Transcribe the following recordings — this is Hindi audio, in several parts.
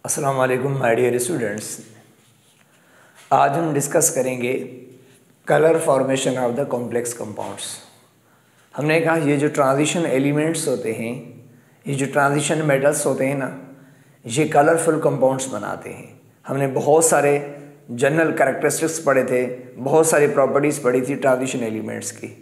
अस्सलाम वालेकुम माय डियर स्टूडेंट्स। आज हम डिस्कस करेंगे colour formation of the complex compounds. हमने कहा ये जो ट्रांजिशन एलिमेंट्स होते हैं, ये जो ट्रांजिशन मेटल्स होते हैं ना, ये कलरफुल कंपाउंड्स बनाते हैं। हमने बहुत सारे जनरल कैरेक्टरिस्टिक्स पढ़े थे, बहुत सारी प्रॉपर्टीज़ पढ़ी थी ट्रांजिशन एलिमेंट्स की।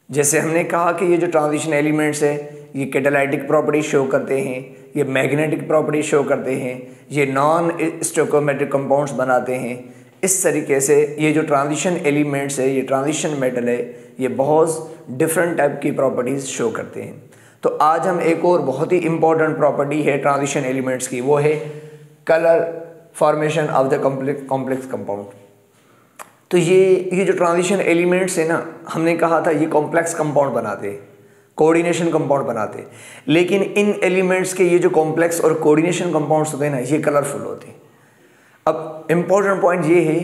जैसे हमने कहा कि ये जो ट्रांजिशन एलिमेंट्स है ये कैटालाइटिक प्रॉपर्टी शो करते हैं, ये मैग्नेटिक प्रॉपर्टी शो करते हैं, ये नॉन स्टोइकोमेट्रिक कंपाउंड्स बनाते हैं। इस तरीके से ये जो ट्रांजिशन एलिमेंट्स है, ये ट्रांजिशन मेटल है, ये बहुत डिफरेंट टाइप की प्रॉपर्टीज़ शो करते हैं। तो आज हम एक और बहुत ही इम्पॉर्टेंट प्रॉपर्टी है ट्रांजिशन एलिमेंट्स की, वो है colour formation of the complex compound. तो ये जो ट्रांजिशन एलिमेंट्स है ना, हमने कहा था ये कॉम्प्लेक्स कंपाउंड बनाते हैं, कोऑर्डिनेशन कंपाउंड बनाते हैं। लेकिन इन एलिमेंट्स के ये जो कॉम्प्लेक्स और कोऑर्डिनेशन कंपाउंड्स होते हैं ना, ये कलरफुल होते हैं। अब इम्पॉर्टेंट पॉइंट ये है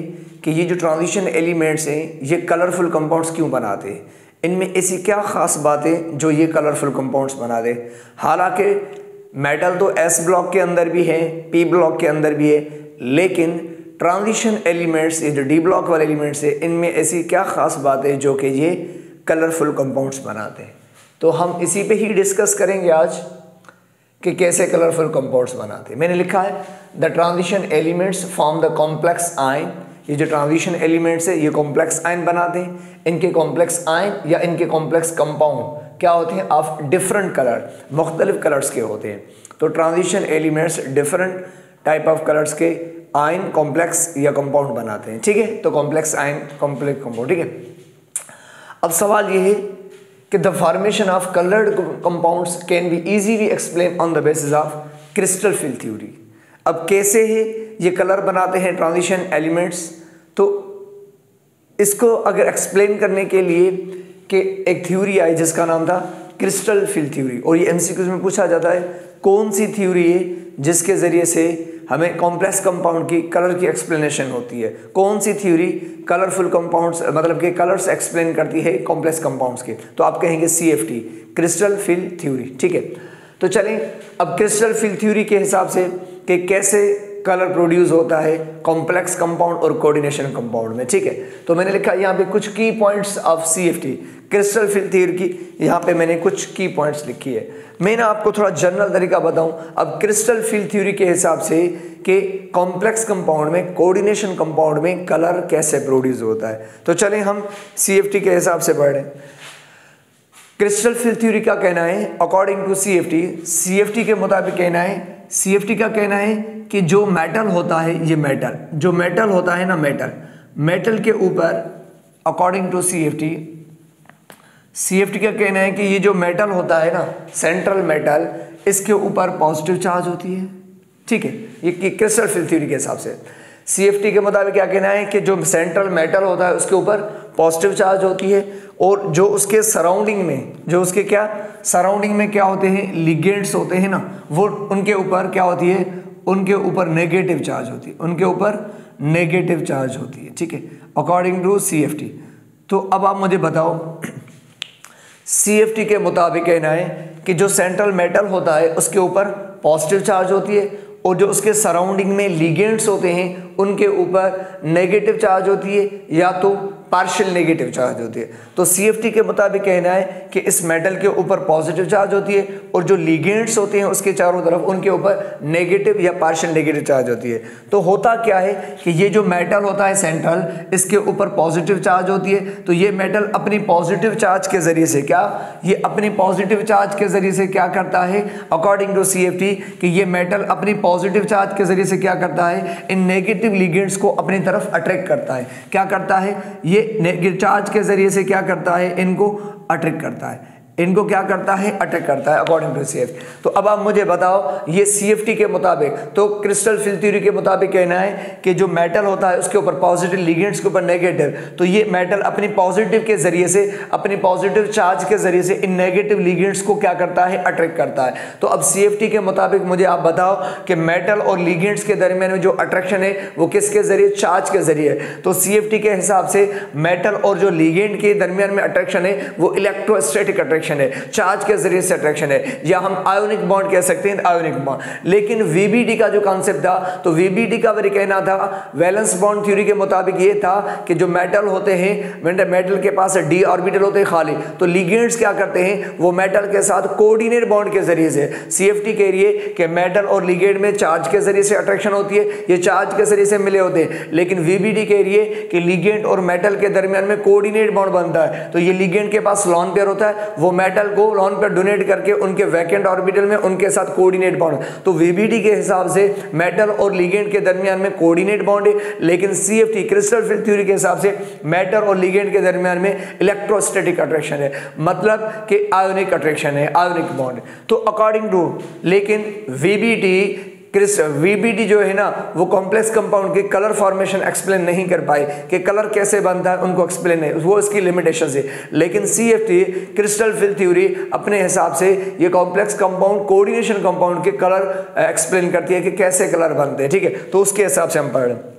कि ये जो ट्रांजिशन एलिमेंट्स हैं ये कलरफुल कंपाउंड्स क्यों बनाते हैं, इनमें ऐसी क्या ख़ास बातें जो ये कलरफुल कंपाउंड्स बना दे। हालांकि मेटल तो एस ब्लॉक के अंदर भी है, पी ब्लॉक के अंदर भी है, लेकिन ट्रांजिशन एलिमेंट्स, ये जो डी ब्लॉक वाले एलिमेंट्स है, इनमें ऐसी क्या ख़ास बात है जो कि ये कलरफुल कंपाउंड्स बनाते हैं। तो हम इसी पे ही डिस्कस करेंगे आज कि कैसे कलरफुल कंपाउंड्स बनाते हैं। मैंने लिखा है the transition elements form the complex ion. ये जो ट्रांजिशन एलिमेंट्स है ये कॉम्प्लेक्स आयन बनाते हैं। इनके कॉम्प्लेक्स आयन या इनके कॉम्प्लेक्स कंपाउंड क्या होते हैं, ऑफ डिफरेंट कलर, मुख्तलिफ कलर्स के होते हैं। तो transition elements different type of colours के आयन, कॉम्प्लेक्स या कंपाउंड बनाते हैं। ठीक है, तो कॉम्प्लेक्स आयन, कॉम्प्लेक्स कंपाउंड। ठीक है, अब सवाल ये है कि the formation of coloured compounds can be easily explain on the basis of crystal field theory. अब कैसे है ये कलर बनाते हैं ट्रांजिशन एलिमेंट्स, तो इसको अगर एक्सप्लेन करने के लिए कि एक थ्योरी आई जिसका नाम था क्रिस्टल फील्ड थ्योरी, और ये एमसीक्यूज में पूछा जाता है कौन सी थ्योरी है जिसके ज़रिए से हमें कॉम्प्लेक्स कंपाउंड की कलर की एक्सप्लेनेशन होती है, कौन सी थ्योरी कलरफुल कंपाउंड्स मतलब कि कलर्स एक्सप्लेन करती है कॉम्प्लेक्स कंपाउंड्स के। तो आप कहेंगे CFT, क्रिस्टल फील्ड थ्योरी। ठीक है, तो चलें अब क्रिस्टल फील्ड थ्योरी के हिसाब से कि कैसे कलर प्रोड्यूस होता है कॉम्प्लेक्स कंपाउंड और कोऑर्डिनेशन कंपाउंड में। ठीक है, तो मैंने लिखा यहाँ पे कुछ की points of CFT, crystal field theory की, यहाँ पे मैंने कुछ की पॉइंट्स लिखी है। मैं ना आपको थोड़ा जनरल तरीका बताऊं अब क्रिस्टल फील्ड थ्योरी के हिसाब से कि कॉम्प्लेक्स कंपाउंड में, कोऑर्डिनेशन कंपाउंड में कलर कैसे प्रोड्यूस होता है। तो चलें हम CFT के हिसाब से पढ़ें। क्रिस्टल फील्ड थ्योरी का कहना है अकॉर्डिंग टू CFT के मुताबिक कहना है, CFT का कहना है कि जो मेटल होता है, ये मेटल जो मेटल होता है ना, मेटल के ऊपर अकॉर्डिंग टू CFT का कहना है कि ये जो मेटल होता है ना, सेंट्रल मेटल, इसके ऊपर पॉजिटिव चार्ज होती है। ठीक है, ये क्रिस्टल फील्ड थ्योरी के हिसाब से CFT के मुताबिक क्या कहना है कि जो सेंट्रल मेटल होता है उसके ऊपर पॉजिटिव चार्ज होती है, और जो उसके सराउंडिंग में, जो उसके क्या सराउंडिंग में क्या होते हैं, लिगेंड्स होते हैं ना, वो उनके ऊपर क्या होती है, उनके ऊपर नेगेटिव चार्ज होती है, उनके ऊपर नेगेटिव चार्ज होती है। ठीक है, अकॉर्डिंग टू CFT। तो अब आप मुझे बताओ CFT के मुताबिक कहना है कि जो सेंट्रल मेटल होता है उसके ऊपर पॉजिटिव चार्ज होती है, और जो उसके सराउंडिंग में लिगेंड्स होते हैं उनके ऊपर नेगेटिव चार्ज होती है या तो पार्शियल नेगेटिव चार्ज होती है। तो CFT के मुताबिक कहना है कि इस मेटल के ऊपर पॉजिटिव चार्ज होती है, और जो लिगेंड्स होते हैं उसके चारों तरफ उनके ऊपर नेगेटिव या पार्शियल नेगेटिव चार्ज होती है। तो होता क्या है कि ये जो मेटल होता है सेंट्रल, इसके ऊपर पॉजिटिव चार्ज होती है, तो ये मेटल अपनी पॉजिटिव चार्ज के ज़रिए से ये अपनी पॉजिटिव चार्ज के ज़रिए से क्या करता है, अकॉर्डिंग टू CFT, कि ये मेटल अपनी पॉजिटिव चार्ज के ज़रिए से क्या करता है, इन नेगेटिव लिगेंड्स को अपनी तरफ अट्रैक्ट करता है। क्या करता है, ये नेगेटिव चार्ज के जरिए से क्या करता है, इनको अट्रैक्ट करता है, इनको क्या करता है, अटैक करता है अकॉर्डिंग टू CFT। तो अब आप मुझे बताओ ये CFT के मुताबिक, तो क्रिस्टल फील्ड थ्योरी के मुताबिक कहना है कि जो मेटल होता है उसके ऊपर पॉजिटिव, लिगेंड्स के ऊपर नेगेटिव, तो ये मेटल अपनी पॉजिटिव के जरिए से, अपनी पॉजिटिव चार्ज के जरिए से इन नेगेटिव लिगेंड्स को क्या करता है, अट्रैक्ट करता है। तो अब CFT के मुताबिक मुझे आप बताओ कि मेटल और लिगेंड्स के दरमियान में जो अट्रैक्शन है वो किसके जरिए, चार्ज के जरिए। तो CFT के हिसाब से मेटल और जो लिगेंड के दरमियान में अट्रैक्शन है वो इलेक्ट्रोस्टैटिक अट्रैक्शन अट्रैक्शन है, चार्ज के जरिए से अट्रैक्शन है, या हम आयोनिक बॉन्ड कह सकते हैं, आयोनिक बॉन्ड। लेकिन वीबीडी का जो कॉन्सेप्ट था, तो वीबीडी का वही कहना था, वैलेंस बॉन्ड थ्योरी के मुताबिक ये था कि जो मेटल होते हैं, मेटल के पास डी ऑर्बिटल होते हैं खाली, तो लिगेंड्स क्या करते हैं, वो मेटल के साथ कोऑर्डिनेट बॉन्ड के जरिए से, सीएफटी कह रही है कि मेटल और लिगेंड में चार्ज के जरिए से अट्रैक्शन होती है, ये चार्ज के जरिए से मिले होते हैं। लेकिन वीबीडी कह रही है कि लिगेंड और मेटल के दरमियान में कोऑर्डिनेट बॉन्ड बनता है, तो ये लिगेंड के पास लोन पेयर होता है, वो मेटल को लोन पेयर डोनेट करके उनके वैकेंट ऑर्बिटल में उनके साथ कोऑर्डिनेट बॉन्ड, तो वीबीडी के हिसाब से मेटल और लिगेंड के दरमियान में कोऑर्डिनेट बॉन्ड है। लेकिन सीएफटी क्रिस्टल फील्ड थ्योरी के हिसाब से मेटल और लिगेंड के दरमियान में इलेक्ट्रोस्टैटिक अट्रैक्शन है, मतलब कि आयोनिक अट्रैक्शन है, आयोनिक बॉन्ड। तो अकॉर्डिंग टू, लेकिन वीबीडी जो है ना, वो कॉम्प्लेक्स कंपाउंड के कलर फॉर्मेशन एक्सप्लेन नहीं कर पाए कि कलर कैसे बनता है, उनको एक्सप्लेन नहीं, वो इसकी लिमिटेशन है। लेकिन सीएफटी क्रिस्टल फील्ड थ्योरी अपने हिसाब से ये कॉम्प्लेक्स कंपाउंड, कोऑर्डिनेशन कंपाउंड के कलर एक्सप्लेन करती है कि कैसे कलर बनते हैं, ठीक है। तो उसके हिसाब से हम पढ़ रहे हैं।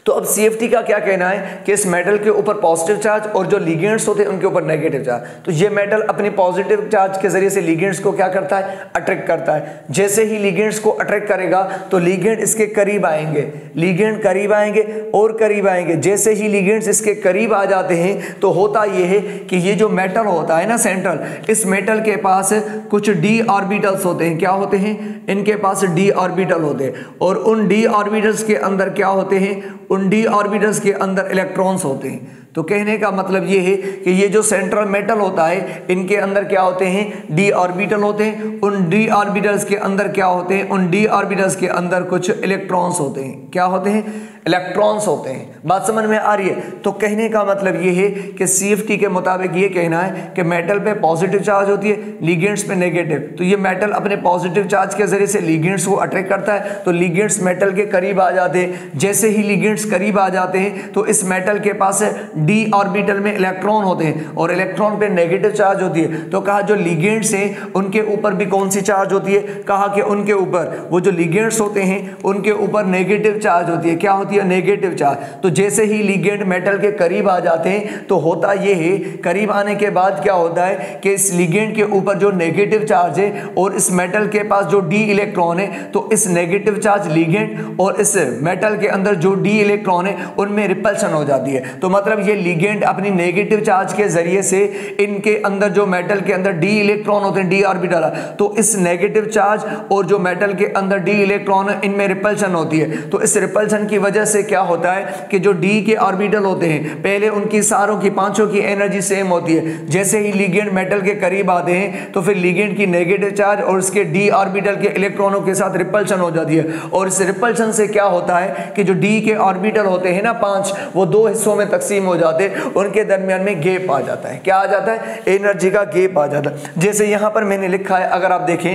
तो अब सीएफटी का क्या कहना है कि इस मेटल के ऊपर पॉजिटिव चार्ज और जो लिगेंड्स होते हैं उनके ऊपर नेगेटिव चार्ज, तो ये मेटल अपने पॉजिटिव चार्ज के जरिए से लिगेंड्स को क्या करता है, अट्रैक्ट करता है। जैसे ही लिगेंड्स को अट्रैक्ट करेगा तो लिगेंड इसके करीब आएंगे, लिगेंड करीब आएंगे और करीब आएंगे। जैसे ही लिगेंड्स इसके करीब आ जाते हैं तो होता ये है कि ये जो मेटल होता है ना सेंट्रल, इस मेटल के पास कुछ डी ऑर्बिटल्स होते हैं। क्या होते हैं, इनके पास डी ऑर्बिटल होते हैं, और उन डी ऑर्बिटल्स के अंदर क्या होते हैं, उन डी ऑर्बिटल्स के अंदर इलेक्ट्रॉन्स होते हैं। तो कहने का मतलब ये है कि ये जो सेंट्रल मेटल होता है, इनके अंदर क्या होते हैं, डी ऑर्बिटल होते हैं। उन डी ऑर्बिटल्स के अंदर क्या होते हैं, उन डी ऑर्बिटल्स के अंदर कुछ इलेक्ट्रॉन्स होते हैं। क्या होते हैं, इलेक्ट्रॉन्स होते हैं। बात समझ में आ रही है। तो कहने का मतलब ये है कि सीएफटी के मुताबिक ये कहना है कि मेटल पे पॉजिटिव चार्ज होती है, लिगेंड्स पे नेगेटिव। तो ये मेटल अपने पॉजिटिव चार्ज के जरिए से लिगेंड्स को अट्रैक्ट करता है, तो लिगेंड्स मेटल के करीब आ जाते हैं। जैसे ही लिगेंड्स करीब आ जाते हैं तो इस मेटल के पास डी ऑर्बिटल में इलेक्ट्रॉन होते हैं और इलेक्ट्रॉन पे नेगेटिव चार्ज होती है। तो कहा जो लिगेंड्स हैं उनके ऊपर भी कौन सी चार्ज होती है, कहा कि उनके ऊपर वो जो लिगेंड्स होते हैं उनके ऊपर नेगेटिव चार्ज होती है। क्या होती है, नेगेटिव चार्ज। तो जैसे ही लिगेंड मेटल के करीब आ जाते हैं तो होता ये है, करीब आने के बाद क्या होता है कि इस लिगेंड के ऊपर जो नेगेटिव चार्ज है और इस मेटल के पास जो डी इलेक्ट्रॉन है, तो इस नेगेटिव चार्ज लिगेंड और इस मेटल के अंदर जो डी इलेक्ट्रॉन है उनमें रिपल्शन हो जाती है। तो मतलब ये लिगेंड अपनी नेगेटिव चार्ज के जरिए से इनके अंदर जो मेटल के अंदर डी इलेक्ट्रॉन होते हैं, डी ऑर्बिटल, तो इस नेगेटिव चार्ज और जो मेटल के अंदर डी इलेक्ट्रॉन है इनमें रिपल्शन होती है। तो इस रिपल्शन की वजह से क्या होता है कि जो डी के ऑर्बिटल होते हैं पहले उनकी सारों की पांचों की एनर्जी सेम होती है। जैसे ही लिगेंड मेटल के करीब आते हैं तो फिर लिगेंड की नेगेटिव चार्ज और उसके डी ऑर्बिटल के इलेक्ट्रॉनों के साथ रिपल्शन हो जाती है। और इस रिपल्शन से क्या होता है कि जो डी के ऑर्बिटल होते हैं ना 5, वो 2 हिस्सों में तकसीम हो जाते हैं, उनके दरमियान में गैप आ जाता है। क्या आ जाता है, एनर्जी का गैप आ जाता है। जैसे यहां पर मैंने लिखा है, अगर आप देखें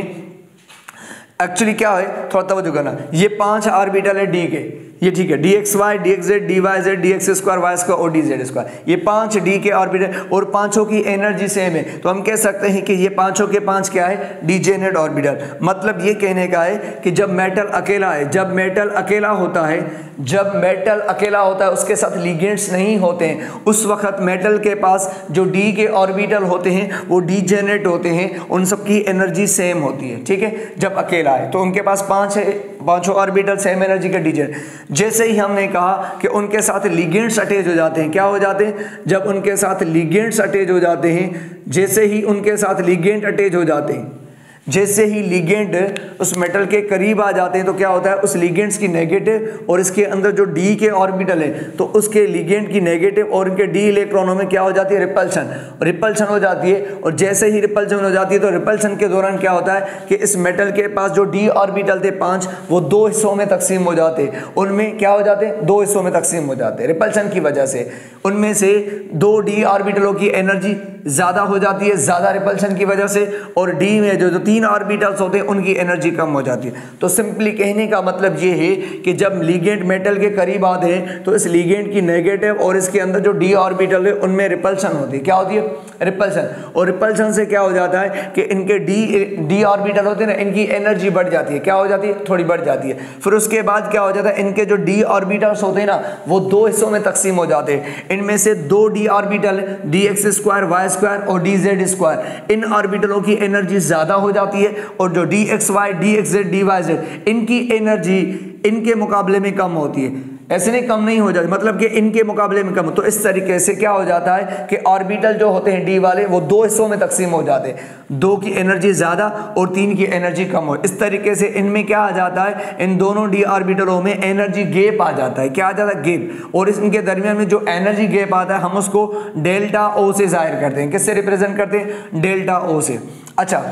एक्चुअली क्या है, थोड़ा तवज्जो करना, ये 5 ऑर्बिटल है डी के, ये ठीक है, dxy, dxz, dyz, dx square, y square और dz स्क्वायर, ये 5 डी के ऑर्बिटल और पांचों की एनर्जी सेम है। तो हम कह सकते हैं कि ये पांचों के 5 क्या है, डीजेनेट ऑर्बिटल। मतलब ये कहने का है कि जब मेटल अकेला है, जब मेटल अकेला होता है, जब मेटल अकेला होता है उसके साथ लिगेंड्स नहीं होते हैं, उस वक्त मेटल के पास जो डी के ऑर्बिटल होते हैं वो डीजेनेट होते हैं, उन सब की एनर्जी सेम होती है। ठीक है, जब अकेला है तो उनके पास 5 है, पांचों ऑर्बिटल सेम एनर्जी के डीजेनेट। जैसे ही हमने कहा कि उनके साथ लिगेंड्स अटैच हो जाते हैं, क्या हो जाते हैं, जब उनके साथ लिगेंड्स अटैच हो जाते हैं, जैसे ही उनके साथ लिगेंड अटैच हो जाते हैं, जैसे ही लिगेंड उस मेटल के करीब आ जाते हैं तो क्या होता है, उस लिगेंड्स की नेगेटिव और इसके अंदर जो डी के ऑर्बिटल है तो उसके लिगेंड की नेगेटिव और उनके डी इलेक्ट्रॉनों में क्या हो जाती है, रिपल्शन, रिपल्शन हो जाती है। और जैसे ही रिपल्शन हो जाती है तो रिपल्शन के दौरान क्या होता है कि इस मेटल के पास जो डी ऑर्बिटल थे 5, वो 2 हिस्सों में तकसीम हो जाते हैं। उनमें क्या हो जाते हैं, 2 हिस्सों में तकसीम हो जाते हैं रिपल्शन की वजह से। उनमें से 2 डी ऑर्बिटलों की एनर्जी ज़्यादा हो जाती है, ज़्यादा रिपल्शन की वजह से, और डी में जो 3 ऑर्बिटल्स होते हैं उनकी एनर्जी कम हो जाती है। तो सिंपली कहने का मतलब ये है कि जब लिगेंड मेटल के करीब आते हैं तो इस लिगेंड की नेगेटिव और इसके अंदर जो डी ऑर्बिटल है उनमें रिपल्शन होती है। क्या होती है, रिपल्शन। और रिपल्शन से क्या हो जाता है कि इनके डी ऑर्बिटल होते हैं ना, इनकी एनर्जी बढ़ जाती है। क्या हो जाती है, थोड़ी बढ़ जाती है। फिर उसके बाद क्या हो जाता है, इनके जो डी ऑर्बिटल्स होते हैं ना वो 2 हिस्सों में तकसीम हो जाते हैं। इनमें से 2 D orbital, dx square y square और डी जेड स्क्वायर, इन ऑर्बिटलों की एनर्जी ज्यादा हो जाती है और जो D X Y, D X Z, D Y Z, इनकी एनर्जी इनके मुकाबले में कम होती है। ऐसे नहीं कम नहीं हो जाती, मतलब कि इनके मुकाबले में कम। तो इस तरीके से क्या हो जाता है कि ऑर्बिटल जो होते हैं डी वाले वो दो हिस्सों में तकसीम हो जाते हैं, दो की एनर्जी ज्यादा और तीन की एनर्जी कम हो। इस तरीके से इनमें क्या आ जाता है, इन दोनों डी ऑर्बिटलों में एनर्जी गैप आ जाता है। क्या आ जाता है? गैप। और इनके दरमियान में जो एनर्जी गैप आता है हम उसको डेल्टा ओ से जाहिर करते हैं। किससे रिप्रेजेंट करते हैं? डेल्टा ओ से। अच्छा,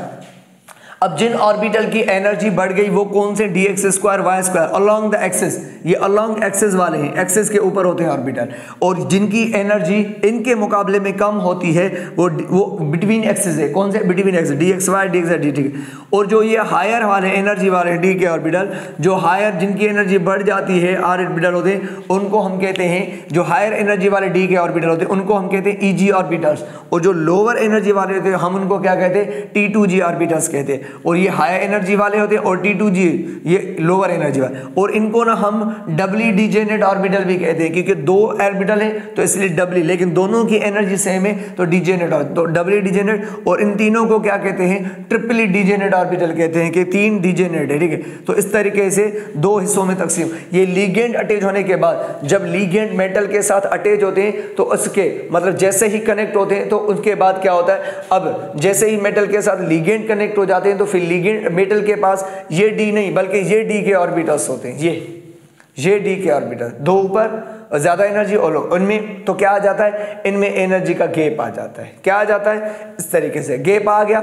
अब जिन ऑर्बिटल की एनर्जी बढ़ गई वो कौन से? D X square Y square along the axis, ये अलोंग एक्सिस वाले हैं, एक्सिस के ऊपर होते हैं ऑर्बिटल। और जिनकी एनर्जी इनके मुकाबले में कम होती है वो बिटवीन एक्सिस है। कौन से? Between axis, D X Y, D X D, ठीक है। और जो ये हायर वाले एनर्जी वाले डी के ऑर्बिटल, जो हायर जिनकी एनर्जी बढ़ जाती है आर ऑर्बिटल होते हैं, उनको हम कहते हैं, जो हायर एनर्जी वाले डी के ऑर्बिटल होते हैं उनको हम कहते हैं ईजी ऑर्बिटल्स। और जो लोअर एनर्जी वाले होते हैं हम उनको क्या कहते हैं? T2G ऑर्बिटल्स कहते हैं। और ये हायर एनर्जी वाले होते हैं और T2G ये लोअर एनर्जी वाले। और इनको ना हम डबली डिजेनेट ऑर्बिटल भी कहते हैं, क्योंकि दो ऑर्बिटल है तो इसलिए डबली, लेकिन दोनों की एनर्जी सेम है तो डिजेनेट, तो डबली डिजेनेट। और इन तीनों को क्या कहते हैं? ट्रिपली डिजेनेट ऑर्बिटल कहते हैं, कि तीन डिजेनेट है, ठीक है। तो इस तरीके से दो हिस्सों में तकसीम। ये लिगेंड अटैच होने के बाद, जब लिगेंड मेटल के साथ अटैच होते हैं तो उसके मतलब जैसे ही कनेक्ट होते हैं तो उसके बाद क्या होता है, अब जैसे ही मेटल के साथ लिगेंड कनेक्ट हो जाते हैं तो फिर लिगेंड मेटल के पास ये डी नहीं बल्कि ये डी के ऑर्बिटल्स होते हैं, ये डी के ऑर्बिटल, दो ऊपर और ज्यादा एनर्जी और उनमें तो क्या आ जाता है? इनमें एनर्जी का गैप आ जाता है। क्या आ जाता है? इस तरीके से गैप आ गया।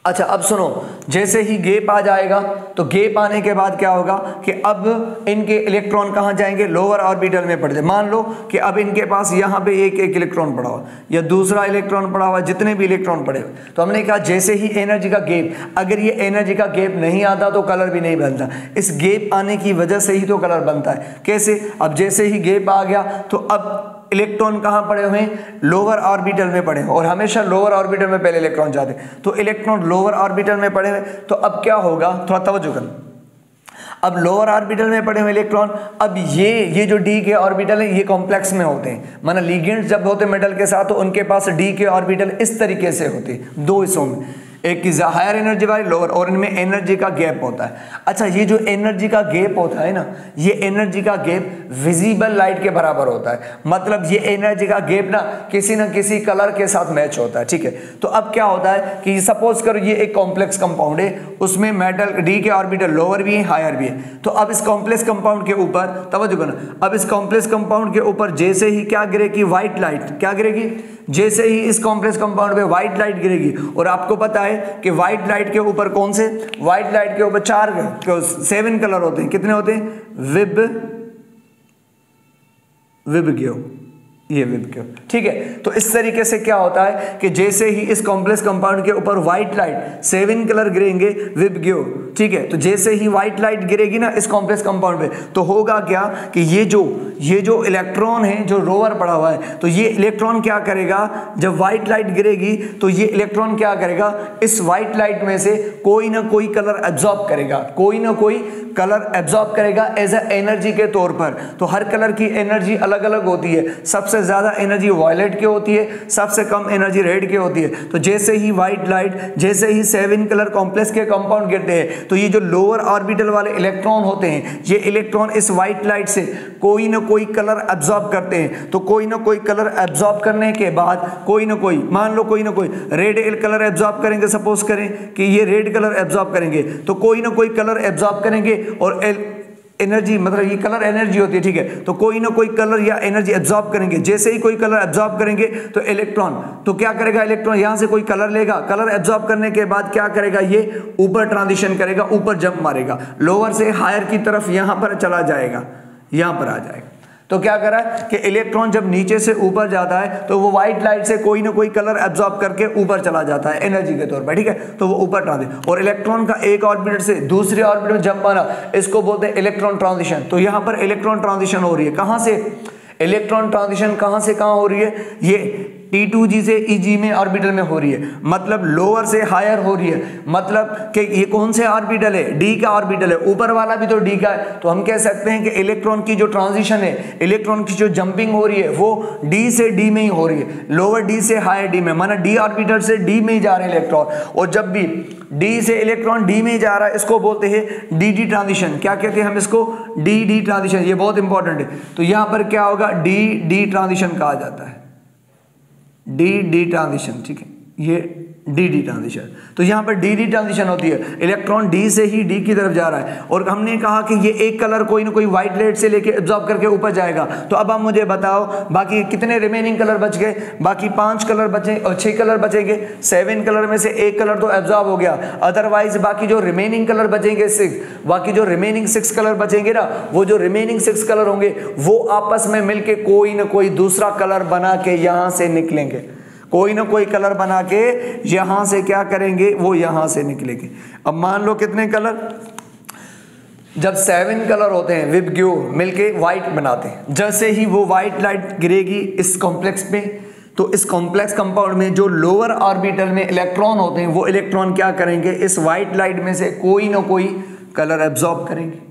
अच्छा, अब सुनो, जैसे ही गैप आ जाएगा तो गैप आने के बाद क्या होगा कि अब इनके इलेक्ट्रॉन कहाँ जाएंगे? लोअर ऑर्बिटल में पड़ जाए। मान लो कि अब इनके पास यहाँ पे एक इलेक्ट्रॉन पड़ा हुआ या दूसरा इलेक्ट्रॉन पड़ा हुआ, जितने भी इलेक्ट्रॉन पड़े हुए, तो हमने कहा जैसे ही एनर्जी का गैप, अगर ये एनर्जी का गैप नहीं आता तो कलर भी नहीं बनता। इस गैप आने की वजह से ही तो कलर बनता है। कैसे? अब जैसे ही गैप आ गया तो अब इलेक्ट्रॉन कहां पड़े हुए हैं? लोअर ऑर्बिटल में पड़े हैं, और हमेशा लोअर ऑर्बिटल में पहले इलेक्ट्रॉन जाते हैं। तो इलेक्ट्रॉन लोअर ऑर्बिटल में पड़े हुए, तो अब क्या होगा? थोड़ा तवज्जो करना। अब लोअर ऑर्बिटल में पड़े हुए इलेक्ट्रॉन, अब ये जो डी के ऑर्बिटल है ये कॉम्प्लेक्स में होते हैं, माना लिगेंड्स जब होते हैं मेटल के साथ तो उनके पास डी के ऑर्बिटल इस तरीके से होते हैं, दो हिस्सों में, एक की हायर एनर्जी वाली, लोअर, और इनमें एनर्जी का गैप होता है। अच्छा, ये जो एनर्जी का गैप होता है ना, ये एनर्जी का गैप विजिबल लाइट के बराबर होता है। मतलब ये एनर्जी का गैप ना किसी कलर के साथ मैच होता है, ठीक है। तो अब क्या होता है कि सपोज करो ये एक कॉम्प्लेक्स कंपाउंड है, उसमें मेटल डी के ऑर्बिटल लोअर भी है हायर भी है। तो अब इस कॉम्प्लेक्स कंपाउंड के ऊपर तवज्जो करना, अब इस कॉम्प्लेक्स कंपाउंड के ऊपर जैसे ही क्या गिरेगी? White light. क्या गिरेगी? जैसे ही इस कॉम्प्लेक्स कंपाउंड पे व्हाइट लाइट गिरेगी, और आपको पता है कि व्हाइट लाइट के ऊपर कौन से? व्हाइट लाइट के ऊपर 7 कलर होते हैं। कितने होते हैं? विबग्यो, ये विबग्यो, ठीक है। तो इस तरीके से क्या होता है कि जैसे ही इस कॉम्प्लेक्स कंपाउंड के ऊपर व्हाइट लाइट 7 कलर गिरेंगे, विबग्यो, ठीक है। तो जैसे ही व्हाइट लाइट गिरेगी ना इस कॉम्प्लेक्स कंपाउंड पे, तो होगा क्या कि ये जो इलेक्ट्रॉन है जो लोअर पड़ा हुआ है, तो ये इलेक्ट्रॉन क्या करेगा? जब व्हाइट लाइट गिरेगी तो ये इलेक्ट्रॉन क्या करेगा? इस व्हाइट लाइट में से कोई ना कोई कलर एब्जॉर्ब करेगा, कोई ना कोई कलर एब्जॉर्ब करेगा एज अ एनर्जी के तौर पर। तो हर कलर की एनर्जी अलग अलग होती है, सबसे ज्यादा एनर्जी वायलेट की होती है, सबसे कम एनर्जी रेड की होती है। तो जैसे ही व्हाइट लाइट, जैसे ही 7 कलर कॉम्प्लेक्स के कंपाउंड गिरते हैं, तो ये जो लोअर ऑर्बिटल वाले इलेक्ट्रॉन होते हैं, ये इलेक्ट्रॉन इस व्हाइट लाइट से कोई ना कोई कलर एब्जॉर्ब करते हैं। तो कोई ना कोई कलर एब्जॉर्ब करने के बाद कोई ना कोई, मान लो कोई ना कोई रेड कलर एब्जॉर्ब करेंगे, सपोज करें कि ये रेड कलर एब्जॉर्ब करेंगे, तो कोई ना कोई कलर एब्जॉर्ब करेंगे और एनर्जी, मतलब ये कलर एनर्जी होती है, ठीक है। तो कोई ना कोई कलर या एनर्जी एब्जॉर्ब करेंगे। जैसे ही कोई कलर एब्जॉर्ब करेंगे तो इलेक्ट्रॉन, तो क्या करेगा? इलेक्ट्रॉन यहां से कोई कलर लेगा, कलर एब्जॉर्ब करने के बाद क्या करेगा? ये ऊपर ट्रांजिशन करेगा, ऊपर जंप मारेगा, लोअर से हायर की तरफ यहां पर चला जाएगा, यहां पर आ जाएगा। तो क्या करा कि इलेक्ट्रॉन जब नीचे से ऊपर जाता है तो वो व्हाइट लाइट से कोई ना कोई कलर एब्जॉर्ब करके ऊपर चला जाता है एनर्जी के तौर पर, ठीक है। तो वो ऊपर ट्रांजिशन, और इलेक्ट्रॉन का एक ऑर्बिट से दूसरे ऑर्बिट में जंप आना, इसको बोलते हैं इलेक्ट्रॉन ट्रांजिशन। तो यहां पर इलेक्ट्रॉन ट्रांजिशन हो रही है, कहां से? इलेक्ट्रॉन ट्रांजिशन कहां से कहां हो रही है? ये T2g से Eg में ऑर्बिटल में हो रही है, मतलब लोअर से हायर हो रही है, मतलब कि ये कौन से ऑर्बिटल है, डी का ऑर्बिटल है, ऊपर वाला भी तो डी का है। तो हम कह सकते हैं कि इलेक्ट्रॉन की जो ट्रांजिशन है, इलेक्ट्रॉन की जो जंपिंग हो रही है वो डी से डी में ही हो रही है, लोअर डी से हायर डी में, माना डी ऑर्बिटल से डी में ही जा रहे हैं इलेक्ट्रॉन। और जब भी डी से इलेक्ट्रॉन डी में जा रहा है इसको बोलते हैं डी डी ट्रांजिशन। क्या कहते हैं हम इसको? D D transition. ये बहुत इंपॉर्टेंट है। तो यहां पर क्या होगा? डी डी ट्रांजिशन कहा जाता है, डी डी ट्रांजिशन, ठीक है, ये डी डी ट्रांजिशन। तो यहां पर डी डी ट्रांजिशन होती है, इलेक्ट्रॉन डी से ही डी की तरफ जा रहा है। और हमने कहा कि ये एक कलर कोई ना कोई व्हाइट लाइट से लेके एब्जॉर्ब करके ऊपर जाएगा। तो अब आप मुझे बताओ बाकी कितने रिमेनिंग कलर बच गए? बाकी 5 कलर बचे और 6 कलर बचेंगे। 7 कलर में से एक कलर तो एब्जॉर्ब हो गया, अदरवाइज बाकी जो रिमेनिंग कलर बचेंगे 6, बाकी जो रिमेनिंग 6 कलर बचेंगे ना, वो जो रिमेनिंग 6 कलर होंगे वो आपस में मिलके कोई ना कोई दूसरा कलर बना के यहां से निकलेंगे, कोई ना कोई कलर बना के यहां से क्या करेंगे? वो यहां से निकलेंगे। अब मान लो कितने कलर? जब 7 कलर होते हैं विबग्यू मिलके व्हाइट बनाते हैं। जैसे ही वो व्हाइट लाइट गिरेगी इस कॉम्प्लेक्स पे, तो इस कॉम्प्लेक्स कंपाउंड में जो लोअर ऑर्बिटल में इलेक्ट्रॉन होते हैं वो इलेक्ट्रॉन क्या करेंगे? इस व्हाइट लाइट में से कोई ना कोई कलर एब्जॉर्ब करेंगे।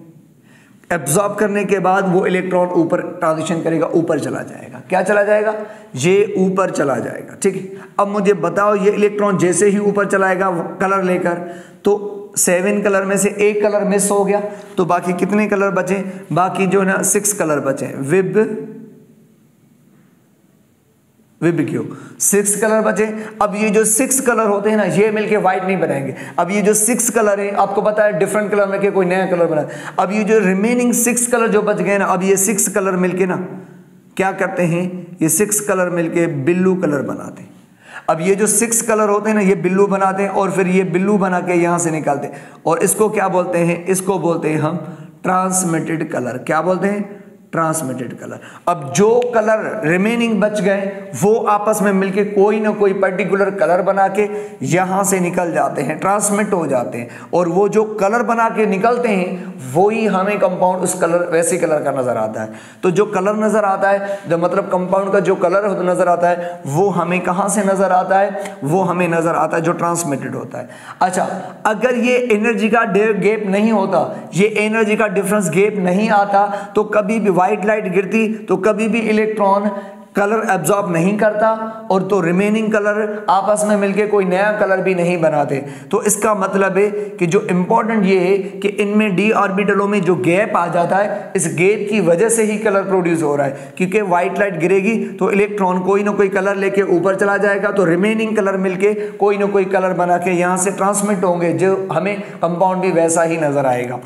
एब्जॉर्ब करने के बाद वो इलेक्ट्रॉन ऊपर ट्रांजिशन करेगा, ऊपर चला जाएगा। क्या चला जाएगा? ये ऊपर चला जाएगा, ठीक है। अब मुझे बताओ ये इलेक्ट्रॉन जैसे ही ऊपर चलाएगा कलर लेकर, तो 7 कलर में से एक कलर मिस हो गया, तो बाकी कितने कलर बचे? बाकी जो ना 6 कलर बचे, विबग्यू 6 कलर बचे। अब ये जो 6 कलर होते हैं ना, ये मिलके व्हाइट नहीं बनाएंगे। अब ये जो 6 कलर है, आपको पता है डिफरेंट कलर में के कोई नया कलर बना। अब ये जो रिमेनिंग 6 कलर जो बच गए ना, अब ये 6 कलर मिलके ना क्या करते हैं? ये 6 कलर मिलके बिल्लू कलर बनाते हैं। अब ये जो 6 कलर होते हैं ना, ये बिल्लू बनाते हैं और फिर ये बिल्लू बना के यहां से निकालते हैं। और इसको क्या बोलते हैं? इसको बोलते हैं हम ट्रांसमिटेड कलर। क्या बोलते हैं? Transmitted colour. अब जो कलर रिमेनिंग बच गए वो आपस में मिलके कोई ना कोई पर्टिकुलर कलर बना के यहां से निकल जाते हैं, ट्रांसमिट हो जाते हैं। और वो जो कलर बना के निकलते हैं वही हमें कंपाउंड उस कलर वैसे कलर का नजर आता है। तो जो कलर नजर आता है, जो मतलब कंपाउंड का जो कलर नजर आता है, वो हमें कहां से नजर आता है? वो हमें नजर आता है जो ट्रांसमिटेड होता है। अच्छा, अगर ये एनर्जी का गैप नहीं होता, ये एनर्जी का डिफरेंस गैप नहीं आता, तो कभी भी व्हाइट लाइट गिरती तो कभी भी इलेक्ट्रॉन कलर एब्जॉर्ब नहीं करता और तो रिमेनिंग कलर आपस में मिलके कोई नया कलर भी नहीं बनाते। तो इसका मतलब है कि जो इंपॉर्टेंट ये है कि इनमें डी ऑर्बिटलों में जो गैप आ जाता है, इस गैप की वजह से ही कलर प्रोड्यूस हो रहा है। क्योंकि व्हाइट लाइट गिरेगी तो इलेक्ट्रॉन कोई ना कोई कलर लेके ऊपर चला जाएगा, तो रिमेनिंग कलर मिलके कोई ना कोई कलर बना के यहां से ट्रांसमिट होंगे, जो हमें कंपाउंड भी वैसा ही नजर आएगा।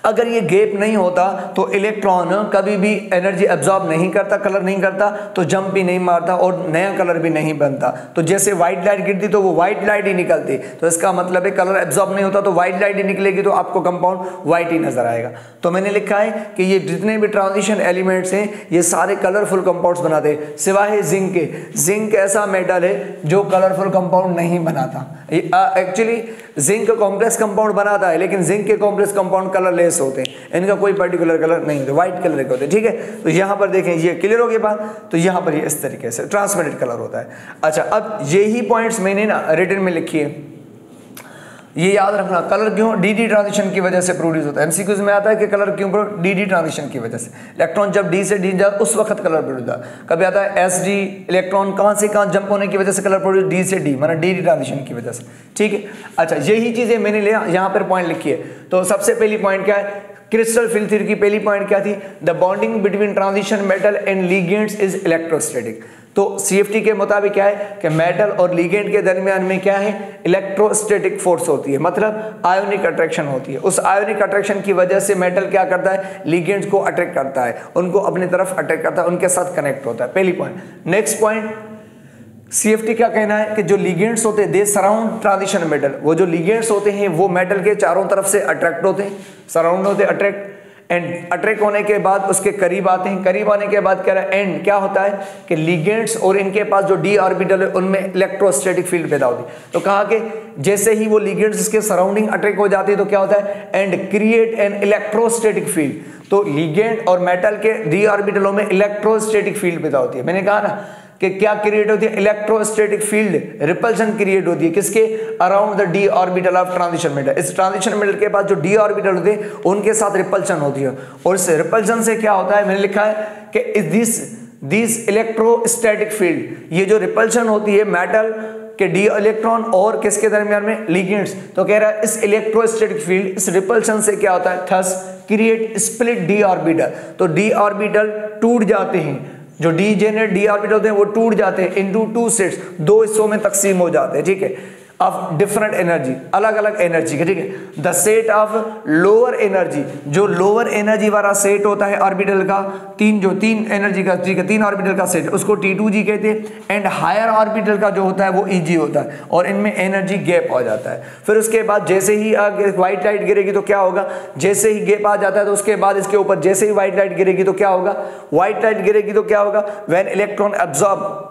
अगर ये गैप नहीं होता तो इलेक्ट्रॉन कभी भी एनर्जी एब्जॉर्ब नहीं करता, कलर नहीं करता, तो जंप भी नहीं मारता और नया कलर भी नहीं बनता। तो जैसे व्हाइट लाइट गिरती तो वो व्हाइट लाइट ही निकलती, तो इसका मतलब है कलर एब्जॉर्ब नहीं होता तो व्हाइट लाइट ही निकलेगी, तो आपको कंपाउंड व्हाइट ही नजर आएगा। तो मैंने लिखा है कि ये जितने भी ट्रांजिशन एलिमेंट्स हैं ये सारे कलरफुल कंपाउंड्स बनाते हैं, सिवाय जिंक के। जिंक ऐसा मेटल है जो कलरफुल कंपाउंड नहीं बनाता। एक्चुअली जिंक कॉम्प्लेक्स कंपाउंड बनाता है, लेकिन जिंक के कॉम्प्लेक्स कंपाउंड कलरलेस होते हैं, इनका कोई पर्टिकुलर कलर नहीं होता, व्हाइट कलर के होते हैं, ठीक है। तो यहां पर देखें, ये क्लियर हो गया बात। तो यहां पर ये इस तरीके से ट्रांसमिटेड कलर होता है। अच्छा, अब यही पॉइंट्स मैंने ना रिटन में लिखी है, ये याद रखना। कलर क्यों? डी डी ट्रांजिशन की वजह से प्रोड्यूस होता है। एमसीक्यूज में आता है कि कलर क्यों? डी डी ट्रांजिशन की वजह से। इलेक्ट्रॉन जब डी से डी जाता उस वक्त कलर प्रोड्यूस होता है। कभी आता है एस डी, इलेक्ट्रॉन कहां से कहां जंप होने की वजह से कलर प्रोड्यूस, डी से डी, माना डी डी ट्रांजिशन की वजह से, ठीक है। अच्छा, यही चीजें मैंने लिया यहाँ पर पॉइंट लिखी है। तो सबसे पहली पॉइंट क्या है? क्रिस्टल फील्ड थ्योरी की पहली पॉइंट क्या थी? The bonding between transition metal and ligands is electrostatic. तो सीएफटी के मुताबिक क्या है कि मेटल और लिगेंड के दरमियान में क्या है? इलेक्ट्रोस्टैटिक फोर्स होती है, मतलब आयोनिक अट्रैक्शन होती है। उस आयोनिक अट्रैक्शन की वजह से मेटल क्या करता है? लिगेंड्स को अट्रैक्ट करता है, उनको अपनी तरफ अट्रैक्ट करता है, उनके साथ कनेक्ट होता है। पहली पॉइंट। नेक्स्ट पॉइंट, सीएफटी क्या कहना है कि जो लिगेंड्स होते हैं दे सराउंड ट्रांजिशन मेटल। वो जो लिगेंड्स होते हैं वो मेटल के चारों तरफ से अट्रैक्ट होते हैं, सराउंड होते हैं, अट्रैक्ट। एंड अट्रैक्ट होने के बाद उसके करीब आते हैं, करीब आने के बाद क्या है? एंड क्या होता है कि लिगेंड्स और इनके पास जो डी ऑर्बिटल है उनमें इलेक्ट्रोस्टैटिक फील्ड पैदा होती है। तो कहा कि जैसे ही वो लिगेंड्स इसके सराउंडिंग अट्रैक्ट हो जाती है तो क्या होता है? And create an electrostatic field. तो लिगेंड और मेटल के डी ऑर्बिटलों में इलेक्ट्रोस्टैटिक फील्ड पैदा होती है। मैंने कहा ना कि क्या क्रिएट होती है, इलेक्ट्रोस्टैटिक फील्ड रिपल्शन क्रिएट होती है किसके, around the D orbital of transition metal. इस ट्रांजिशन मेटल के पास जो डी ऑर्बिटल होते हैं उनके साथ रिपल्शन होती है, और इस रिपल्शन से क्या होता है, मैंने लिखा है कि दिस इलेक्ट्रोस्टैटिक फील्ड, ये जो रिपल्शन होती है मेटल के डी इलेक्ट्रॉन और किसके दरमियान में, लिगेंड्स, तो कह रहा है इस इलेक्ट्रोस्टैटिक फील्ड इस रिपल्शन से क्या होता है, thus create split D orbital, तो डी ऑर्बिटल टूट जाते हैं, जो डी जेनरेट डी ऑर्बिटल होते हैं वो टूट जाते हैं इनटू टू सेट्स, दो हिस्सों में तकसीम हो जाते हैं, ठीक है, ऑफ डिफरेंट एनर्जी, अलग अलग एनर्जी के, ठीक है। The set of lower energy, जो लोअर एनर्जी वाला सेट होता है ऑर्बिटल का, तीन एनर्जी का, ठीक है, 3 ऑर्बिटल का सेट, उसको T2G कहते हैं, एंड हायर ऑर्बिटल का जो होता है वो EG होता है, और इनमें एनर्जी गैप हो जाता है। फिर उसके बाद जैसे ही व्हाइट लाइट गिरेगी तो क्या होगा, जैसे ही गैप आ जाता है तो उसके बाद इसके ऊपर जैसे ही व्हाइट लाइट गिरेगी तो क्या होगा, व्हाइट लाइट गिरेगी तो क्या होगा, व्हेन इलेक्ट्रॉन एब्जॉर्ब,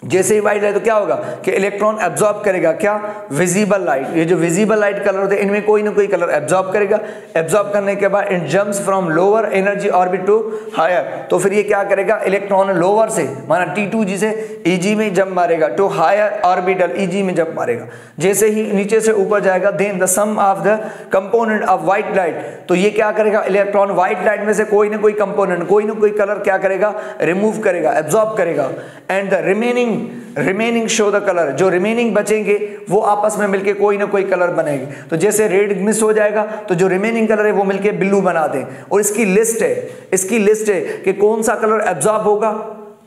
जैसे ही व्हाइट लाइट तो क्या होगा कि इलेक्ट्रॉन एब्जॉर्ब करेगा, क्या, विजिबल लाइट, ये जो विजिबल लाइट कलर होते हैं इनमें कोई ना कोई कलर एब्जॉर्ब करेगा, एब्जॉर्ब करने के बाद it jumps from lower energy orbit to higher, तो फिर ये क्या करेगा, इलेक्ट्रॉन लोअर से माना T2G से EG में जंप मारेगा, टू हायर ऑर्बिटल EG में जंप मारेगा, जैसे ही नीचे से ऊपर जाएगा, then the sum of the component of white light, तो ये क्या करेगा, इलेक्ट्रॉन व्हाइट लाइट में से कोई ना कोई कंपोनेंट, कोई ना कोई कलर क्या करेगा, रिमूव करेगा, एब्जॉर्ब करेगा, and the remaining show the colour, जो रिमेनिंग बचेंगे वो आपस में मिलके कोई ना कोई कलर बनेंगे, तो जैसे रेड मिस हो जाएगा तो जो रिमेनिंग कलर है वो मिलके ब्लू बना दें, और इसकी लिस्ट है कि कौन सा कलर एब्जॉर्ब होगा,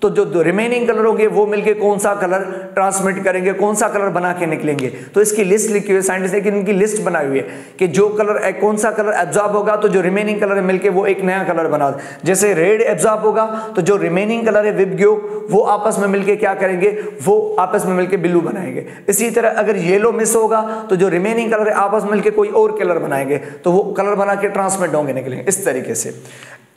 तो जो रिमेनिंग कलर होंगे वो मिलके कौन सा कलर ट्रांसमिट करेंगे, कौन सा कलर बना के निकलेंगे, तो इसकी लिस्ट लिखी हुई है साइंटिस्ट ने, कि इनकी लिस्ट बनाई हुई है कि जो कलर कौन सा कलर एब्जॉर्ब होगा तो जो रिमेनिंग कलर है मिलके वो एक नया कलर बना दे, जैसे रेड एब्जॉर्ब होगा तो जो रिमेनिंग कलर है विबग्यो वो आपस में मिलके क्या करेंगे, वो आपस में मिलके ब्लू बनाएंगे। इसी तरह अगर येलो मिस होगा तो जो रिमेनिंग कलर है आपस में मिलके कोई और कलर बनाएंगे, तो वो कलर बना के ट्रांसमिट होंगे, निकलेंगे इस तरीके से।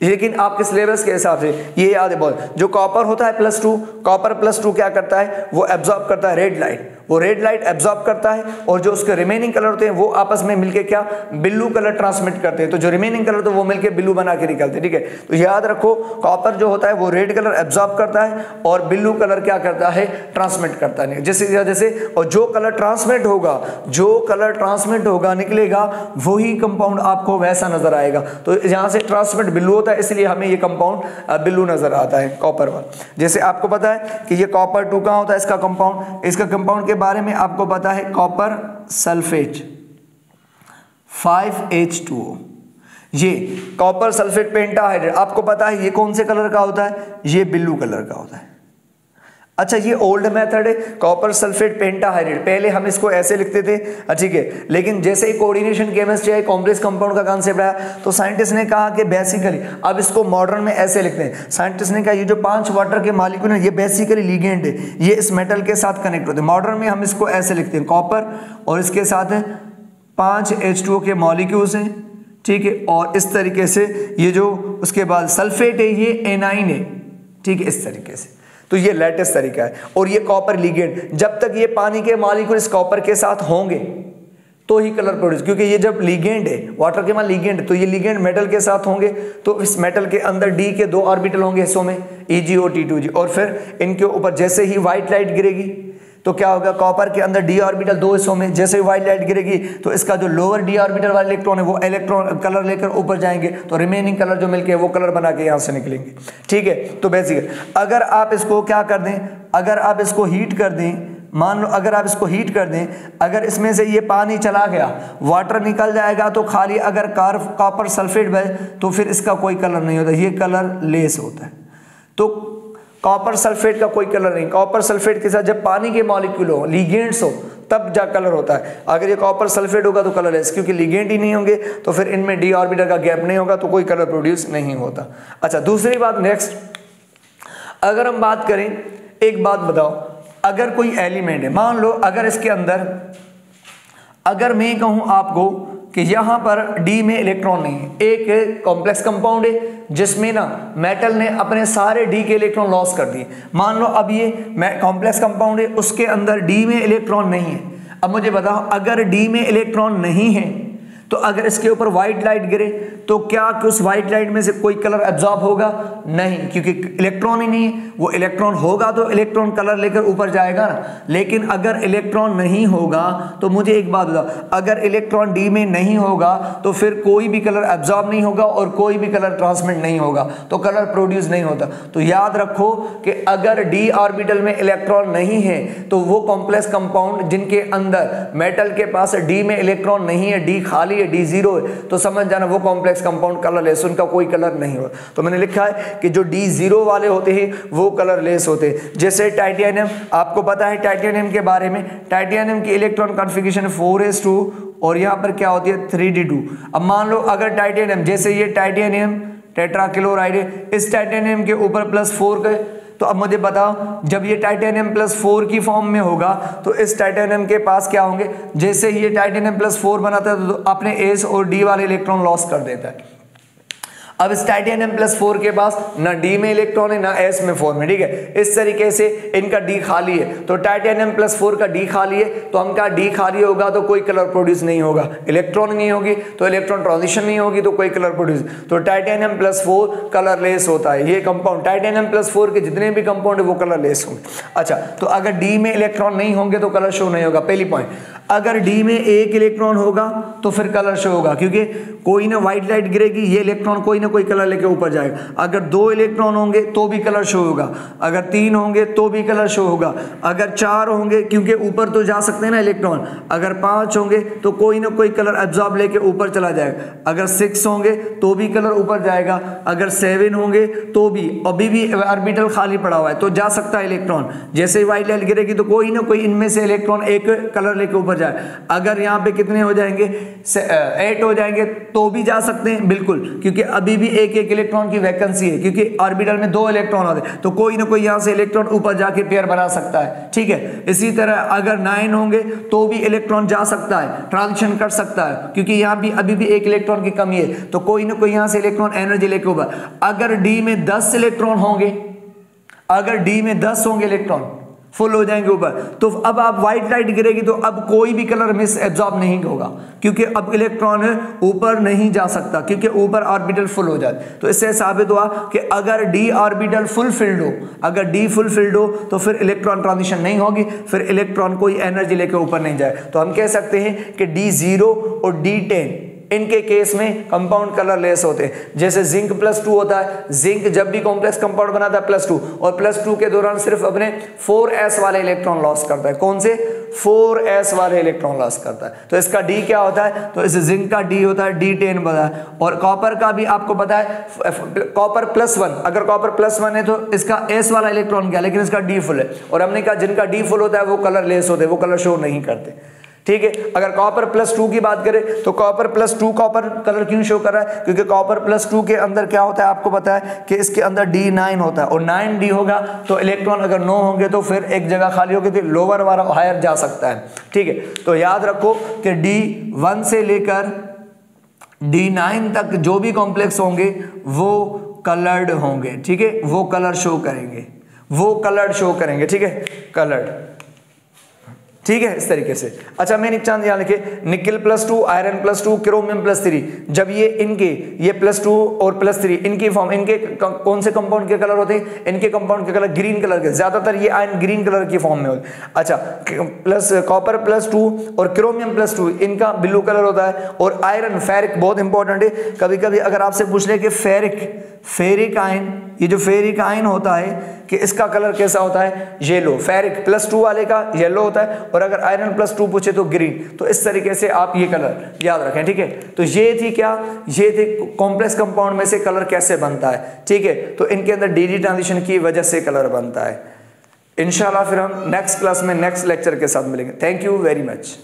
लेकिन आपके सिलेबस के हिसाब से ये याद है बहुत, जो कॉपर होता है +2, कॉपर +2 क्या करता है, वो एब्जॉर्ब करता है रेड लाइट, वो रेड लाइट एब्जॉर्ब करता है, और जो उसके रिमेनिंग कलर होते हैं वो आपस में मिलके क्या, ब्लू कलर ट्रांसमिट करते हैं, तो जो रिमेनिंग कलर तो वो मिलके ब्लू बना के निकलते हैं, ठीक है। तो याद रखो कॉपर जो होता है वो रेड कलर एब्जॉर्ब करता है और ब्लू कलर क्या करता है, ट्रांसमिट करता है, जैसे और जो कलर ट्रांसमिट होगा निकलेगा वही कंपाउंड आपको वैसा नजर आएगा, तो यहाँ से ट्रांसमिट ब्लू होता है इसलिए हमें ये कंपाउंड ब्लू नजर आता है कॉपर वाला। जैसे आपको पता है कि ये कॉपर 2 कहाँ होता है, इसका कंपाउंड के बारे में आपको पता है, कॉपर सल्फेट 5H2O, ये कॉपर सल्फेट पेंटाहाइड्रेट, आपको पता है ये कौन से कलर का होता है, ये ब्लू कलर का होता है। अच्छा, ये ओल्ड मेथड है, कॉपर सल्फेट पेंटाहाइड्रेट, पहले हम इसको ऐसे लिखते थे, ठीक है, लेकिन जैसे ही कोऑर्डिनेशन केमिस्ट्री है, कॉम्प्लेक्स कंपाउंड का कांसेप्ट आया, तो साइंटिस्ट ने कहा कि बेसिकली अब इसको मॉडर्न में ऐसे लिखते हैं। साइंटिस्ट ने कहा ये जो 5 वाटर के मॉलिक्यूल हैं ये बेसिकली लिगेंड है, ये इस मेटल के साथ कनेक्ट होते हैं। मॉडर्न में हम इसको ऐसे लिखते हैं, कॉपर और इसके साथ 5 H2O के मॉलिक्यूल्स हैं, ठीक है, और इस तरीके से ये जो उसके बाद सल्फेट है ये एनाइन है, ठीक है, इस तरीके से। तो ये लेटेस्ट तरीका है, और ये कॉपर लिगेंड, जब तक ये पानी के मॉलिक्यूल इस कॉपर के साथ होंगे तो ही कलर प्रोड्यूस, क्योंकि ये जब लिगेंड है, वाटर के मान लिगेंड है, तो ये लिगेंड मेटल के साथ होंगे, तो इस मेटल के अंदर डी के 2 ऑर्बिटल होंगे हिस्सों में, EG और T2G, और फिर इनके ऊपर जैसे ही व्हाइट लाइट गिरेगी तो क्या होगा, कॉपर के अंदर डी ऑर्बिटल 2 हिस्सों में, जैसे ही व्हाइट लाइट गिरेगी तो इसका जो लोअर डी ऑर्बिटल वाले इलेक्ट्रॉन है वो इलेक्ट्रॉन कलर लेकर ऊपर जाएंगे, तो रिमेनिंग कलर जो मिलके वो कलर बना के यहाँ से निकलेंगे, ठीक है। तो बेसिक अगर आप इसको क्या कर दें, अगर आप इसको हीट कर दें, मान लो अगर आप इसको हीट कर दें, अगर इसमें से ये पानी चला गया, वाटर निकल जाएगा, तो खाली अगर कॉपर सल्फेट बचे तो फिर इसका कोई कलर नहीं होता, ये कलर लेस होता है। तो कॉपर सल्फेट का कोई कलर नहीं, कॉपर सल्फेट के साथ जब पानी के मॉलिक्यूल हो, लिगेंड्स हो, तब जा कलर होता है। अगर ये कॉपर सल्फेट होगा तो कलरलेस, क्योंकि लिगेंड ही नहीं होंगे तो फिर इनमें डी ऑर्बिटल का गैप नहीं होगा, तो कोई कलर प्रोड्यूस नहीं होता। अच्छा, दूसरी बात, नेक्स्ट अगर हम बात करें, एक बात बताओ, अगर कोई एलिमेंट है, मान लो अगर इसके अंदर, अगर मैं कहूं आपको कि यहाँ पर डी में इलेक्ट्रॉन नहीं है, एक कॉम्प्लेक्स कंपाउंड है जिसमें ना मेटल ने अपने सारे डी के इलेक्ट्रॉन लॉस कर दिए, मान लो अब ये कॉम्प्लेक्स कंपाउंड है, उसके अंदर डी में इलेक्ट्रॉन नहीं है। अब मुझे बताओ, अगर डी में इलेक्ट्रॉन नहीं है तो अगर इसके ऊपर व्हाइट लाइट गिरे तो क्या उस व्हाइट लाइट में से कोई कलर एब्जॉर्ब होगा? नहीं, क्योंकि इलेक्ट्रॉन ही नहीं है। वो इलेक्ट्रॉन होगा तो इलेक्ट्रॉन कलर लेकर ऊपर जाएगा ना, लेकिन अगर इलेक्ट्रॉन नहीं होगा तो मुझे एक बात बताओ, अगर इलेक्ट्रॉन डी में नहीं होगा तो फिर कोई भी कलर एब्जॉर्ब नहीं होगा और कोई भी कलर ट्रांसमिट नहीं होगा, तो कलर प्रोड्यूस नहीं होता। तो याद रखो कि अगर डी ऑर्बिटल में इलेक्ट्रॉन नहीं है तो वो कॉम्प्लेक्स कंपाउंड जिनके अंदर मेटल के पास डी में इलेक्ट्रॉन नहीं है, डी खाली है, डी जीरो है, तो समझ जाना वो कॉम्प्लेक्स कंपाउंड कलरलेस, उनका कोई कलर नहीं होगा। तो मैंने लिखा है कि जो डी जीरो वाले होते हैं वो कलरलेस होते हैं। जैसे टाइटेनियम, आपको पता है टाइटेनियम के बारे में, टाइटेनियम की इलेक्ट्रॉन कॉन्फ़िगरेशन 4s2 और यहाँ पर क्या होती है 3d2। अब मान लो अगर टाइटेनियम, जैसे ये टाइटेनियम टेट्राक्लोराइड है, इस टाइटेनियम के ऊपर +4 के, तो अब मुझे बताओ जब ये टाइटेनियम +4 की फॉर्म में होगा तो इस टाइटेनियम के पास क्या होंगे? जैसे ये टाइटेनियम +4 बनाता है तो अपने एस और डी वाले इलेक्ट्रॉन लॉस कर देता है। अब इस टाइटेनियम +4 के पास ना डी में इलेक्ट्रॉन है ना एस में फॉर्म है, ठीक है। इस तरीके से इनका डी खाली है, तो टाइटेनियम +4 का डी खाली है, तो हमका डी खाली होगा तो कोई कलर प्रोड्यूस नहीं होगा, इलेक्ट्रॉन नहीं होगी तो इलेक्ट्रॉन ट्रांजिशन नहीं होगी तो कोई कलर प्रोड्यूस, तो टाइटेनियम +4 कलरलेस होता है। ये कंपाउंड टाइटेनियम +4 के जितने भी कंपाउंड है वो कलरलेस होंगे। अच्छा, तो अगर डी में इलेक्ट्रॉन नहीं होंगे तो कलर शो नहीं होगा, पहली पॉइंट। अगर डी में एक इलेक्ट्रॉन होगा तो फिर कलर शो होगा, क्योंकि कोई ना व्हाइट लाइट गिरेगी, ये इलेक्ट्रॉन कोई ना कोई कलर लेके ऊपर जाएगा। अगर 2 इलेक्ट्रॉन होंगे तो भी कलर शो होगा, अगर 3 होंगे तो भी कलर शो होगा, अगर 4 होंगे क्योंकि ऊपर तो जा सकते हैं ना इलेक्ट्रॉन, अगर 5 होंगे तो कोई ना कोई कलर एब्जॉर्ब लेके ऊपर चला जाएगा, अगर 6 होंगे तो भी कलर ऊपर जाएगा, अगर 7 होंगे तो भी, अभी भी ऑर्बिटल खाली पड़ा हुआ है तो जा सकता है इलेक्ट्रॉन। जैसे ही व्हाइट लाइट गिरेगी तो कोई ना कोई इनमें से इलेक्ट्रॉन एक कलर लेके ऊपर जाए। अगर यहाँ पे कितने हो जाएंगे? 8 हो जाएंगे तो भी जा सकते हैं, बिल्कुल, क्योंकि अभी भी एक इलेक्ट्रॉन की वैकेंसी है, क्योंकि ऑर्बिटल में 2 इलेक्ट्रॉन होते हैं तो कोई ना कोई यहाँ से इलेक्ट्रॉन ऊपर जाके पेयर बना सकता है, ठीक है। इसी तरह अगर 9 होंगे तो भी इलेक्ट्रॉन जा सकता है, ट्रांजिशन कर सकता है, क्योंकि यहाँ भी अभी भी एक इलेक्ट्रॉन की कमी है तो कोई ना कोई यहाँ से इलेक्ट्रॉन एनर्जी लेके ऊपर। अगर डी में 10 इलेक्ट्रॉन होंगे, अगर डी में 10 होंगे इलेक्ट्रॉन फुल हो जाएंगे ऊपर, तो अब आप व्हाइट लाइट गिरेगी तो अब कोई भी कलर मिस एब्जॉर्ब नहीं होगा, क्योंकि अब इलेक्ट्रॉन ऊपर नहीं जा सकता, क्योंकि ऊपर ऑर्बिटल फुल हो जाए। तो इससे साबित हुआ कि अगर डी ऑर्बिटल फुल फिल्ड हो, अगर डी फुल फिल्ड हो तो फिर इलेक्ट्रॉन ट्रांजिशन नहीं होगी, फिर इलेक्ट्रॉन कोई एनर्जी लेके ऊपर नहीं जाए। तो हम कह सकते हैं कि D0 और D10 इनके केस में कंपाउंड कलरलेस होते हैं। जैसे जिंक +2 होता है, जिंक जब भी कॉम्प्लेक्स कंपाउंड बनाता है +2, और +2 के दौरान सिर्फ अपने 4s वाले इलेक्ट्रॉन लॉस करता है। कौन से? 4s वाले इलेक्ट्रॉन लॉस करता है। तो इसका डी क्या होता है? तो इस जिंक का डी होता है D10 पता है। और कॉपर का भी आपको पता है, कॉपर +1, अगर कॉपर +1 है तो इसका s वाला इलेक्ट्रॉन क्या, लेकिन इसका डी फुल है। और हमने कहा जिनका डी फुल होता है वो कलरलेस होते हैं, वो कलर शो नहीं करते, ठीक है। अगर कॉपर +2 की बात करें तो कॉपर +2 कॉपर कलर क्यों शो कर रहा है? क्योंकि कॉपर +2 के अंदर क्या होता है आपको पता है कि इसके अंदर D9 होता है, और 9D होगा तो इलेक्ट्रॉन अगर 9 होंगे तो फिर एक जगह खाली होगी तो लोअर वाला हायर जा सकता है, ठीक है। तो याद रखो कि D1 से लेकर D9 तक जो भी कॉम्प्लेक्स होंगे वो कलर्ड होंगे, ठीक है, वो कलर शो करेंगे, वो कलर्ड शो करेंगे, ठीक है, कलर्ड, ठीक है, इस तरीके से। अच्छा, मैं नीचे यहाँ लिखे निकल +2, आयरन +2, क्रोमियम +3, जब ये इनके ये +2 और +3 इनकी फॉर्म, इनके कौन से कंपाउंड के कलर होते हैं? इनके कंपाउंड के कलर ग्रीन कलर के, ज्यादातर ये आयरन ग्रीन कलर की फॉर्म में होते हैं। अच्छा, प्लस कॉपर +2 और क्रोमियम +2 इनका ब्लू कलर होता है। और आयरन, फेरिक बहुत इंपॉर्टेंट है, कभी कभी अगर आपसे पूछ ले कि फेरिक आयन, ये जो फेरिक आयन होता है कि इसका कलर कैसा होता है? येलो। फेरिक +2 वाले का येलो होता है, और अगर आयरन +2 पूछे तो ग्रीन। तो इस तरीके से आप ये कलर याद रखें, ठीक है। तो ये थी क्या, ये थी कॉम्प्लेक्स कंपाउंड में से कलर कैसे बनता है, ठीक है। तो इनके अंदर डी ट्रांजिशन की वजह से कलर बनता है। इंशाल्लाह फिर हम नेक्स्ट क्लास में नेक्स्ट लेक्चर के साथ मिलेंगे। Thank you very much.